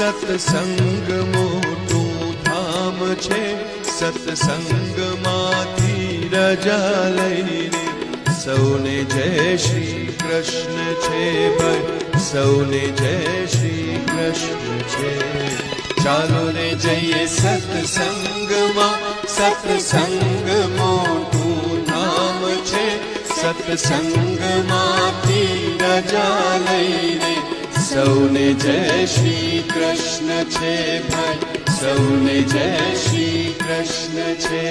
સત્સંગ મોટું ધામ છે, સત્સંગમાંથી રજા લઈને સૌને જય શ્રી કૃષ્ણ છે ભાઈ, સૌને જય શ્રી કૃષ્ણ છે. ચાલો રે જઈએ સત્સંગમાં, સત્સંગ મોટું ધામ છે, સત્સંગમાંથી રજા લઈને સૌને જય શ્રી કૃષ્ણ છે ભાઈ, સૌને જય શ્રી કૃષ્ણ છે.